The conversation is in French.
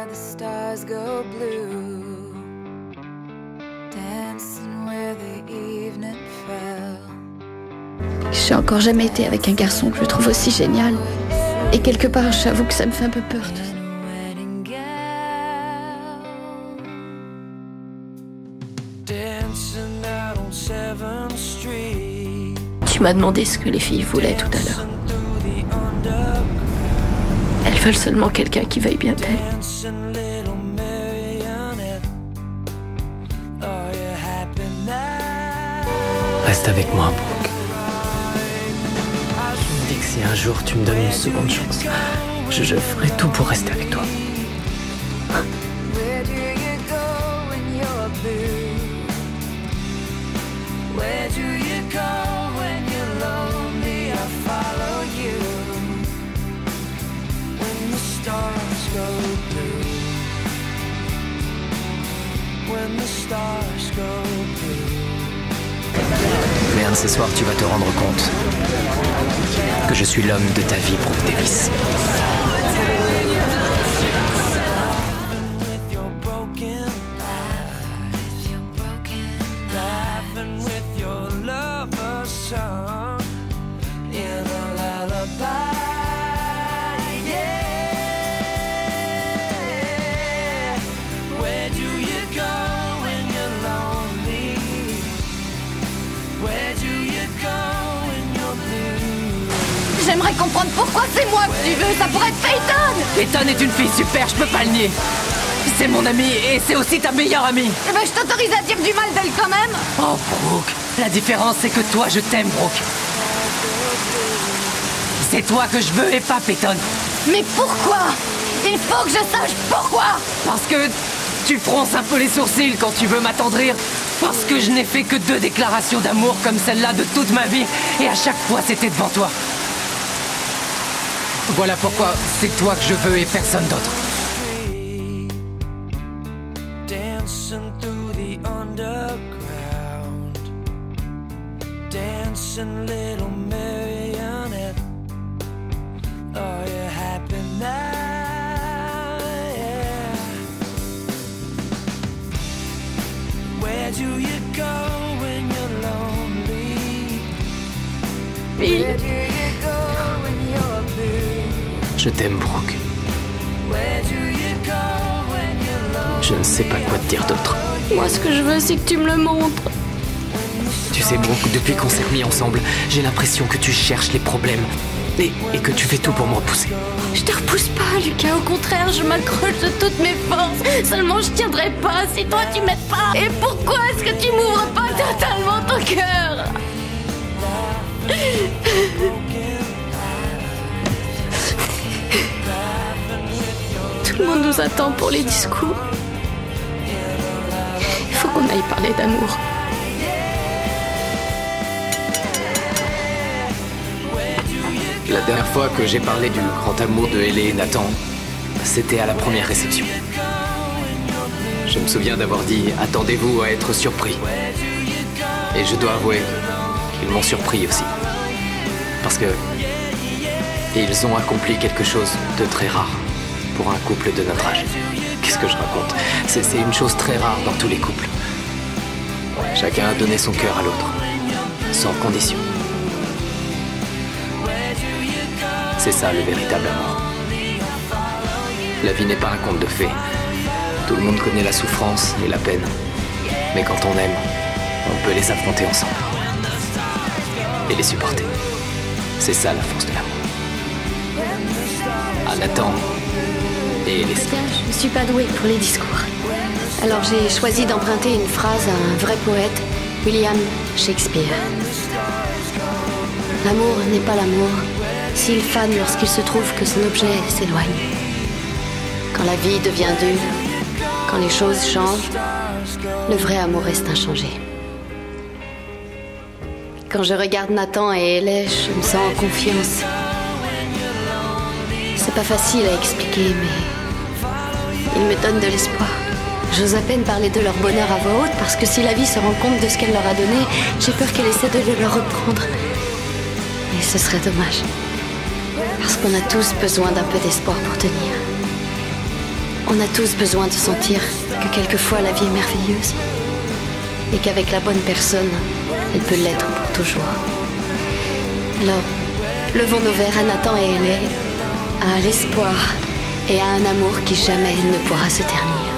the stars go blue, dancing where the evening fell. J'ai encore jamais été avec un garçon que je trouve aussi génial. Et quelque part, j'avoue que ça me fait un peu peur. Tout ça. Tu m'as demandé ce que les filles voulaient tout à l'heure. Elles veulent seulement quelqu'un qui veuille bien d'elles. Reste avec moi, Brooke. Je me dis que si un jour tu me donnes une seconde chance, je ferai tout pour rester avec toi. Mais un de ces soirs, tu vas te rendre compte que je suis l'homme de ta vie, Brooke Davis. J'aimerais comprendre pourquoi c'est moi que tu veux. Ça pourrait être Peyton. Peyton est une fille super, je peux pas le nier. C'est mon amie et c'est aussi ta meilleure amie. Eh ben, je t'autorise à dire du mal d'elle quand même. Oh, Brooke, la différence c'est que toi, je t'aime, Brooke. C'est toi que je veux et pas Peyton. Mais pourquoi? Il faut que je sache pourquoi. Parce que tu fronces un peu les sourcils quand tu veux m'attendrir. Parce que je n'ai fait que 2 déclarations d'amour comme celle-là de toute ma vie. Et à chaque fois, c'était devant toi. Voilà pourquoi c'est toi que je veux et personne d'autre. Oui. Je t'aime, Brooke. Je ne sais pas quoi te dire d'autre. Moi, ce que je veux, c'est que tu me le montres. Tu sais, Brooke, depuis qu'on s'est remis ensemble, j'ai l'impression que tu cherches les problèmes et que tu fais tout pour me repousser. Je te repousse pas, Lucas. Au contraire, je m'accroche de toutes mes forces. Seulement, je tiendrai pas si toi, tu m'aides pas. Et pourquoi est-ce que tu m'ouvres pas totalement ton cœur? Tout le monde nous attend pour les discours. Il faut qu'on aille parler d'amour. La dernière fois que j'ai parlé du grand amour de Ellie et Nathan, c'était à la première réception. Je me souviens d'avoir dit « Attendez-vous à être surpris ». Et je dois avouer qu'ils m'ont surpris aussi. Parce que ils ont accompli quelque chose de très rare pour un couple de notre âge. Qu'est-ce que je raconte? C'est une chose très rare dans tous les couples. Chacun a donné son cœur à l'autre, sans condition. C'est ça le véritable amour. La vie n'est pas un conte de fées. Tout le monde connaît la souffrance et la peine. Mais quand on aime, on peut les affronter ensemble. Et les supporter. C'est ça la force de l'amour. À Nathan et les... Je ne suis pas douée pour les discours. Alors j'ai choisi d'emprunter une phrase à un vrai poète, William Shakespeare. L'amour n'est pas l'amour s'il fane lorsqu'il se trouve que son objet s'éloigne. Quand la vie devient dure, quand les choses changent, le vrai amour reste inchangé. Quand je regarde Nathan et Ellie, je me sens en confiance. C'est pas facile à expliquer, mais ils me donnent de l'espoir. J'ose à peine parler de leur bonheur à voix haute parce que si la vie se rend compte de ce qu'elle leur a donné, j'ai peur qu'elle essaie de le leur reprendre. Et ce serait dommage. Parce qu'on a tous besoin d'un peu d'espoir pour tenir. On a tous besoin de sentir que quelquefois la vie est merveilleuse et qu'avec la bonne personne, elle peut l'être pour toujours. Alors, levons nos verres à Nathan et Ellie, à l'espoir et à un amour qui jamais ne pourra se ternir.